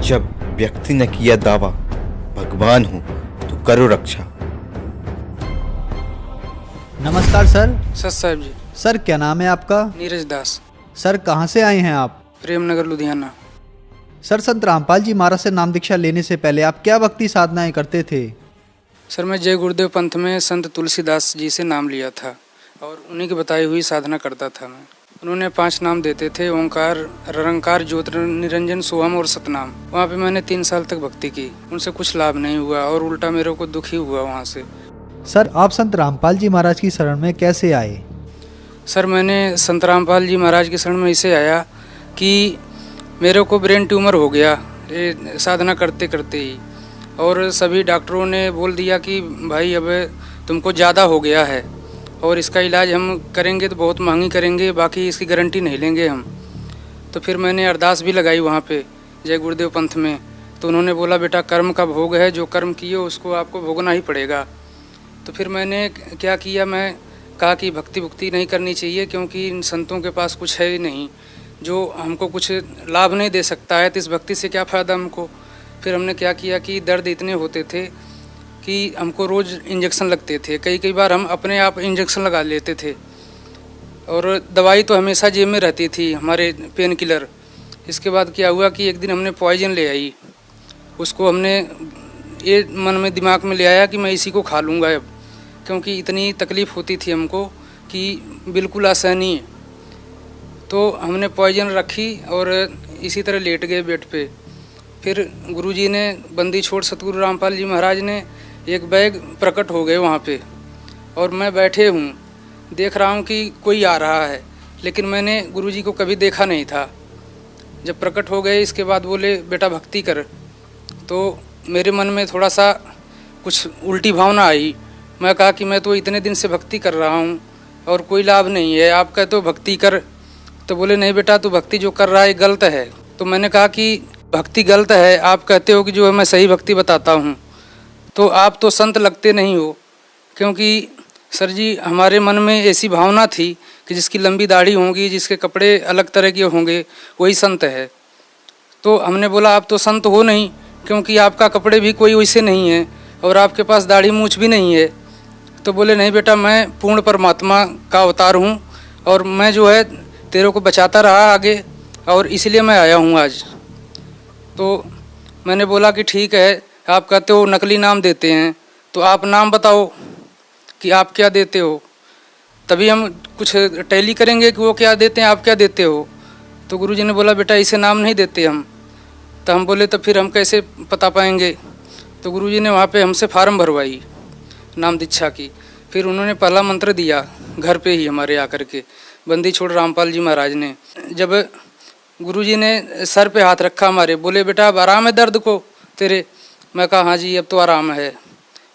जब व्यक्ति ने किया दावा भगवान हूं तो करो रक्षा। नमस्कार सर। सर साहब जी। सर क्या नाम है आपका? नीरज दास। सर कहाँ से आए हैं आप? प्रेमनगर लुधियाना। सर संत रामपाल जी महाराज से नाम दीक्षा लेने से पहले आप क्या भक्ति साधनाएं करते थे? सर मैं जय गुरुदेव पंथ में संत तुलसीदास जी से नाम लिया था और उन्हीं की बताई हुई साधना करता था मैं। उन्होंने 5 नाम देते थे, ओंकार, निरंकार, ज्योति, निरंजन, सोहम और सतनाम। वहाँ पे मैंने 3 साल तक भक्ति की, उनसे कुछ लाभ नहीं हुआ और उल्टा मेरे को दुखी हुआ वहाँ से। सर आप संत रामपाल जी महाराज की शरण में कैसे आए? सर मैंने संत रामपाल जी महाराज की शरण में इसे आया कि मेरे को ब्रेन ट्यूमर हो गया ये साधना करते करते ही, और सभी डॉक्टरों ने बोल दिया कि भाई अब तुमको ज़्यादा हो गया है और इसका इलाज हम करेंगे तो बहुत महंगी करेंगे, बाकी इसकी गारंटी नहीं लेंगे हम। तो फिर मैंने अरदास भी लगाई वहाँ पे जय गुरुदेव पंथ में, तो उन्होंने बोला बेटा कर्म का भोग है, जो कर्म किए उसको आपको भोगना ही पड़ेगा। तो फिर मैंने क्या किया, मैं कहा कि भक्ति नहीं करनी चाहिए क्योंकि इन संतों के पास कुछ है ही नहीं जो हमको कुछ लाभ नहीं दे सकता है, तो इस भक्ति से क्या फ़ायदा हमको। फिर हमने क्या किया कि दर्द इतने होते थे कि हमको रोज़ इंजेक्शन लगते थे, कई बार हम अपने आप इंजेक्शन लगा लेते थे, और दवाई तो हमेशा जेब में रहती थी हमारे, पेन किलर। इसके बाद क्या हुआ कि एक दिन हमने पॉइजन ले आई, उसको हमने ये मन में दिमाग में ले आया कि मैं इसी को खा लूँगा अब, क्योंकि इतनी तकलीफ़ होती थी हमको कि बिल्कुल असहनीय। तो हमने पॉइजन रखी और इसी तरह लेट गए बेड पे। फिर गुरुजी ने, बंदी छोड़ सतगुरु रामपाल जी महाराज ने एक बैग प्रकट हो गए वहाँ पे, और मैं बैठे हूँ, देख रहा हूँ कि कोई आ रहा है, लेकिन मैंने गुरुजी को कभी देखा नहीं था। जब प्रकट हो गए इसके बाद बोले बेटा भक्ति कर, तो मेरे मन में थोड़ा सा कुछ उल्टी भावना आई। मैं कहा कि मैं तो इतने दिन से भक्ति कर रहा हूँ और कोई लाभ नहीं है, आप कहते हो भक्ति कर। तो बोले नहीं बेटा तू भक्ति जो कर रहा है गलत है। तो मैंने कहा कि भक्ति गलत है, आप कहते हो कि जो है मैं सही भक्ति बताता हूँ, तो आप तो संत लगते नहीं हो, क्योंकि सर जी हमारे मन में ऐसी भावना थी कि जिसकी लंबी दाढ़ी होगी, जिसके कपड़े अलग तरह के होंगे, वही संत है। तो हमने बोला आप तो संत हो नहीं, क्योंकि आपका कपड़े भी कोई वैसे नहीं है और आपके पास दाढ़ी मूछ भी नहीं है। तो बोले नहीं बेटा मैं पूर्ण परमात्मा का अवतार हूँ और मैं जो है तेरे को बचाता रहा आगे, और इसलिए मैं आया हूँ आज। तो मैंने बोला कि ठीक है, आप कहते हो नकली नाम देते हैं, तो आप नाम बताओ कि आप क्या देते हो, तभी हम कुछ टैली करेंगे कि वो क्या देते हैं आप क्या देते हो। तो गुरुजी ने बोला बेटा इसे नाम नहीं देते हम। तो हम बोले तो फिर हम कैसे पता पाएंगे। तो गुरुजी ने वहाँ पे हमसे फार्म भरवाई नाम दीक्षा की। फिर उन्होंने पहला मंत्र दिया घर पे ही हमारे आकर के, बंदी छोड़ रामपाल जी महाराज ने। जब गुरुजी ने सर पे हाथ रखा हमारे, बोले बेटा अब आराम है दर्द को तेरे? मैं कहा हाँ जी अब तो आराम है।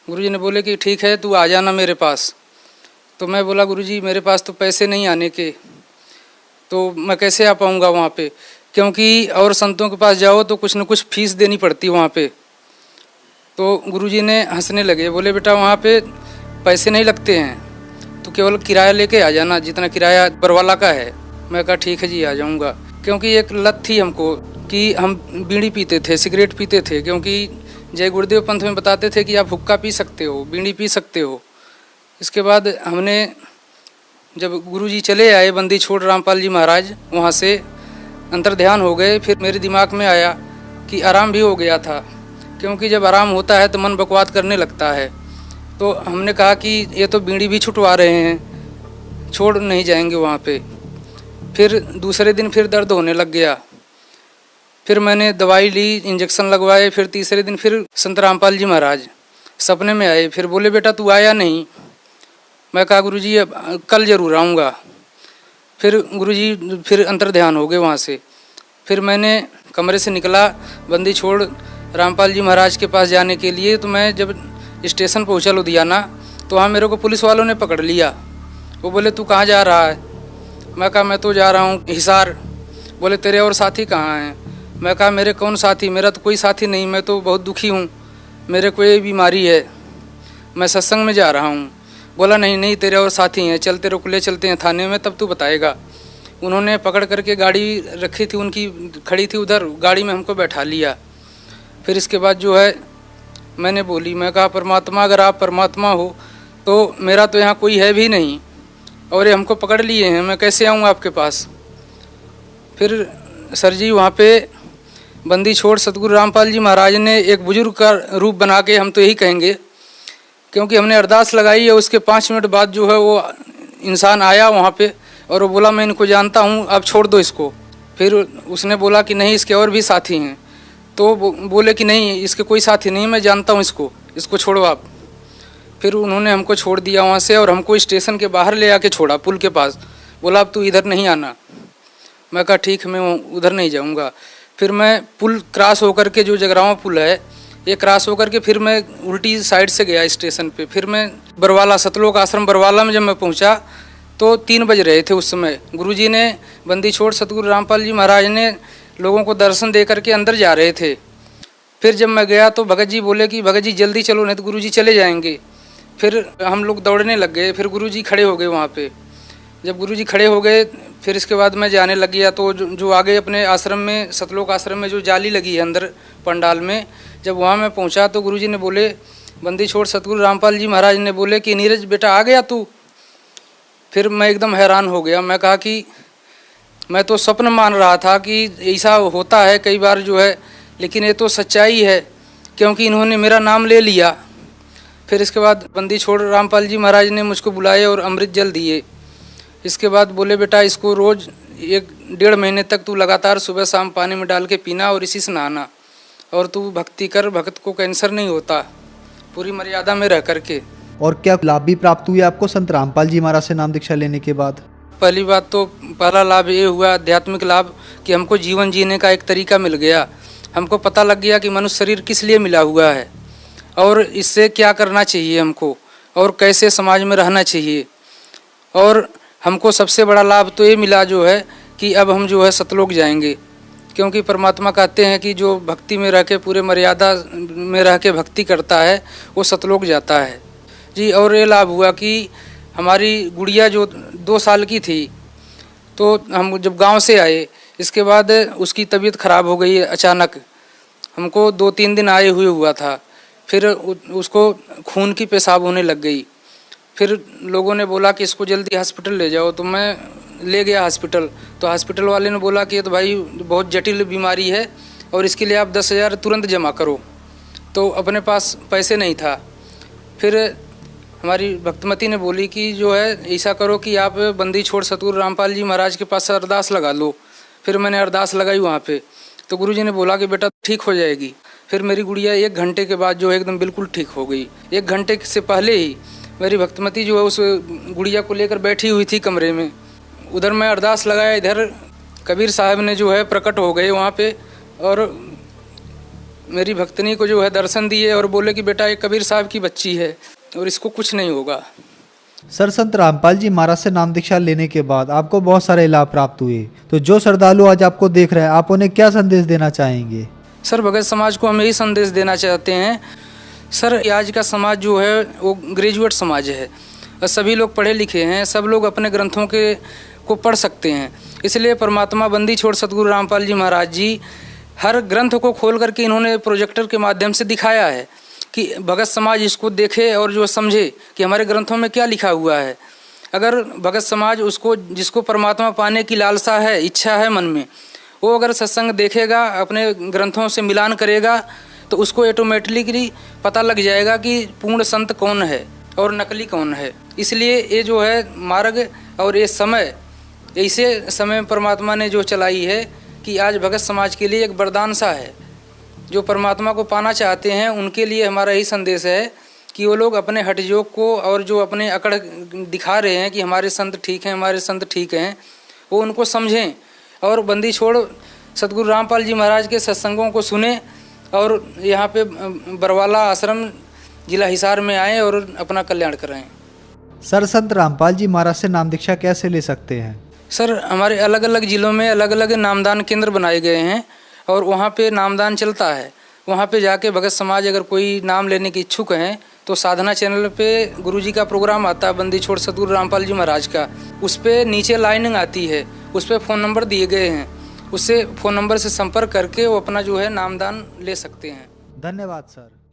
गुरुजी ने बोले कि ठीक है तू आ जाना मेरे पास। तो मैं बोला गुरुजी मेरे पास तो पैसे नहीं आने के, तो मैं कैसे आ पाऊँगा वहाँ पे, क्योंकि और संतों के पास जाओ तो कुछ न कुछ फीस देनी पड़ती वहाँ पे। तो गुरुजी ने हंसने लगे, बोले बेटा वहाँ पे पैसे नहीं लगते हैं, तो केवल किराया लेके आ जाना जितना किराया बरवाला का है। मैं कहा ठीक है जी आ जाऊँगा, क्योंकि एक लत थी हमको कि हम बीड़ी पीते थे, सिगरेट पीते थे, क्योंकि जय गुरुदेव पंथ में बताते थे कि आप हुक्का पी सकते हो, बीड़ी पी सकते हो। इसके बाद हमने, जब गुरुजी चले आए बंदी छोड़ रामपाल जी महाराज, वहाँ से अंतर ध्यान हो गए। फिर मेरे दिमाग में आया कि आराम भी हो गया था, क्योंकि जब आराम होता है तो मन बकवाद करने लगता है। तो हमने कहा कि ये तो बीड़ी भी छुटवा रहे हैं, छोड़ नहीं जाएंगे वहाँ पे। फिर दूसरे दिन फिर दर्द होने लग गया, फिर मैंने दवाई ली, इंजेक्शन लगवाए। फिर तीसरे दिन फिर संत रामपाल जी महाराज सपने में आए, फिर बोले बेटा तू आया नहीं। मैं कहा गुरुजी अब कल ज़रूर आऊँगा। फिर गुरुजी फिर अंतर ध्यान हो गए वहाँ से। फिर मैंने कमरे से निकला बंदी छोड़ रामपाल जी महाराज के पास जाने के लिए। तो मैं जब स्टेशन पहुँचा लुधियाना, तो वहाँ मेरे को पुलिस वालों ने पकड़ लिया। वो बोले तू कहाँ जा रहा है? मैं कहा मैं तो जा रहा हूँ हिसार। बोले तेरे और साथी कहाँ हैं? मैं कहा मेरे कौन साथी, मेरा तो कोई साथी नहीं, मैं तो बहुत दुखी हूँ, मेरे को ये बीमारी है, मैं सत्संग में जा रहा हूँ। बोला नहीं नहीं तेरे और साथी हैं, चल तेरे को ले चलते हैं थाने में, तब तू बताएगा। उन्होंने पकड़ करके गाड़ी रखी थी उनकी, खड़ी थी उधर, गाड़ी में हमको बैठा लिया फिर इसके बाद जो है मैंने बोली, मैं कहा परमात्मा अगर आप परमात्मा हो तो मेरा तो यहाँ कोई है भी नहीं और ये हमको पकड़ लिए हैं, मैं कैसे आऊँ आपके पास। फिर सर जी वहाँ पे बंदी छोड़ सतगुरु रामपाल जी महाराज ने एक बुजुर्ग का रूप बना के, हम तो यही कहेंगे, क्योंकि हमने अरदास लगाई है, उसके 5 मिनट बाद जो है वो इंसान आया वहाँ पे और वो बोला मैं इनको जानता हूँ, आप छोड़ दो इसको। फिर उसने बोला कि नहीं इसके और भी साथी हैं, तो बोले कि नहीं इसके कोई साथी नहीं, मैं जानता हूँ इसको छोड़ो आप। फिर उन्होंने हमको छोड़ दिया वहाँ से और हमको स्टेशन के बाहर ले आके छोड़ा पुल के पास, बोला अब तू इधर नहीं आना। मैं कहा ठीक मैं उधर नहीं जाऊँगा। फिर मैं पुल क्रॉस होकर के, जो जगरावा पुल है ये क्रॉस होकर के फिर मैं उल्टी साइड से गया स्टेशन पे। फिर मैं बरवाला, सतलोक आश्रम बरवाला में जब मैं पहुँचा तो 3 बज रहे थे उस समय। गुरुजी ने, बंदी छोड़ सतगुरु रामपाल जी महाराज ने लोगों को दर्शन दे करके अंदर जा रहे थे। फिर जब मैं गया तो भगत जी बोले कि भगत जी जल्दी चलो नहीं तो गुरुजी चले जाएंगे। फिर हम लोग दौड़ने लग गए। फिर गुरुजी खड़े हो गए वहाँ पे। जब गुरुजी खड़े हो गए फिर इसके बाद मैं जाने लग गया। तो जो आगे अपने आश्रम में, सतलोक आश्रम में जो जाली लगी है अंदर पंडाल में, जब वहाँ मैं पहुँचा तो गुरुजी ने बोले, बंदी छोड़ सतगुरु रामपाल जी महाराज ने बोले कि नीरज बेटा आ गया तू। फिर मैं एकदम हैरान हो गया। मैं कहा कि मैं तो स्वप्न मान रहा था कि ऐसा होता है कई बार जो है, लेकिन ये तो सच्चाई है क्योंकि इन्होंने मेरा नाम ले लिया। फिर इसके बाद बंदी छोड़ रामपाल जी महाराज ने मुझको बुलाए और अमृत जल दिए। इसके बाद बोले बेटा इसको रोज़ 1-1.5 महीने तक तू लगातार सुबह शाम पानी में डाल के पीना और इसी से नहाना, और तू भक्ति कर, भक्त को कैंसर नहीं होता, पूरी मर्यादा में रह करके। और क्या लाभ भी प्राप्त हुए आपको संत रामपाल जी महाराज से नाम दीक्षा लेने के बाद? पहली बात तो पहला लाभ ये हुआ, आध्यात्मिक लाभ, कि हमको जीवन जीने का एक तरीका मिल गया। हमको पता लग गया कि मनुष्य शरीर किस लिए मिला हुआ है और इससे क्या करना चाहिए हमको और कैसे समाज में रहना चाहिए। और हमको सबसे बड़ा लाभ तो ये मिला जो है कि अब हम जो है सतलोक जाएंगे, क्योंकि परमात्मा कहते हैं कि जो भक्ति में रह के, पूरे मर्यादा में रह के भक्ति करता है वो सतलोक जाता है जी। और ये लाभ हुआ कि हमारी गुड़िया जो 2 साल की थी, तो हम जब गांव से आए इसके बाद उसकी तबीयत ख़राब हो गई अचानक। हमको 2-3 दिन आए हुए हुआ था। फिर उसको खून की पेशाब होने लग गई। फिर लोगों ने बोला कि इसको जल्दी हॉस्पिटल ले जाओ, तो मैं ले गया हॉस्पिटल। तो हॉस्पिटल वाले ने बोला कि ये तो भाई बहुत जटिल बीमारी है और इसके लिए आप 10,000 तुरंत जमा करो। तो अपने पास पैसे नहीं था। फिर हमारी भक्तमती ने बोली कि जो है ऐसा करो कि आप बंदी छोड़ सतगुरु रामपाल जी महाराज के पास अरदास लगा लो। फिर मैंने अरदास लगाई वहाँ पे, तो गुरुजी ने बोला कि बेटा ठीक हो जाएगी। फिर मेरी गुड़िया 1 घंटे के बाद जो है एकदम बिल्कुल ठीक हो गई। 1 घंटे से पहले ही मेरी भक्तमती जो है उस गुड़िया को लेकर बैठी हुई थी कमरे में। उधर मैं अरदास लगाया, इधर कबीर साहब ने जो है प्रकट हो गए वहाँ पे और मेरी भक्तनी को जो है दर्शन दिए और बोले कि बेटा ये कबीर साहब की बच्ची है और इसको कुछ नहीं होगा। सर, संत रामपाल जी महाराज से नाम दीक्षा लेने के बाद आपको बहुत सारे लाभ प्राप्त हुए, तो जो श्रद्धालु आज आपको देख रहे हैं आप उन्हें क्या संदेश देना चाहेंगे? सर, भगत समाज को हम यही संदेश देना चाहते हैं सर, आज का समाज जो है वो ग्रेजुएट समाज है और सभी लोग पढ़े लिखे हैं, सब लोग अपने ग्रंथों को पढ़ सकते हैं। इसलिए परमात्मा बंदी छोड़ सतगुरु रामपाल जी महाराज जी हर ग्रंथ को खोल करके इन्होंने प्रोजेक्टर के माध्यम से दिखाया है कि भगत समाज इसको देखे और जो समझे कि हमारे ग्रंथों में क्या लिखा हुआ है। अगर भगत समाज उसको, जिसको परमात्मा पाने की लालसा है, इच्छा है मन में, वो अगर सत्संग देखेगा, अपने ग्रंथों से मिलान करेगा, तो उसको ऑटोमेटिकली पता लग जाएगा कि पूर्ण संत कौन है और नकली कौन है। इसलिए ये जो है मार्ग और ये समय, ऐसे समय परमात्मा ने जो चलाई है कि आज भगत समाज के लिए एक वरदान सा है। जो परमात्मा को पाना चाहते हैं उनके लिए हमारा यही संदेश है कि वो लोग अपने हठयोग को और जो अपने अकड़ दिखा रहे हैं कि हमारे संत ठीक हैं, हमारे संत ठीक हैं, वो उनको समझें और बंदी छोड़ सतगुरु रामपाल जी महाराज के सत्संगों को सुने और यहाँ पे बरवाला आश्रम जिला हिसार में आएँ और अपना कल्याण कराएं। सर, संत रामपाल जी महाराज से नाम दीक्षा कैसे ले सकते हैं? सर, हमारे अलग अलग ज़िलों में अलग अलग नामदान केंद्र बनाए गए हैं और वहाँ पे नामदान चलता है। वहाँ पे जाके भगत समाज अगर कोई नाम लेने की इच्छुक हैं तो साधना चैनल पे गुरुजी का प्रोग्राम आता है, बंदी छोड़ सतगुरु रामपाल जी महाराज का। उस पर नीचे लाइनिंग आती है, उस पर फ़ोन नंबर दिए गए हैं, उससे फ़ोन नंबर से संपर्क करके वो अपना जो है नामदान ले सकते हैं। धन्यवाद सर।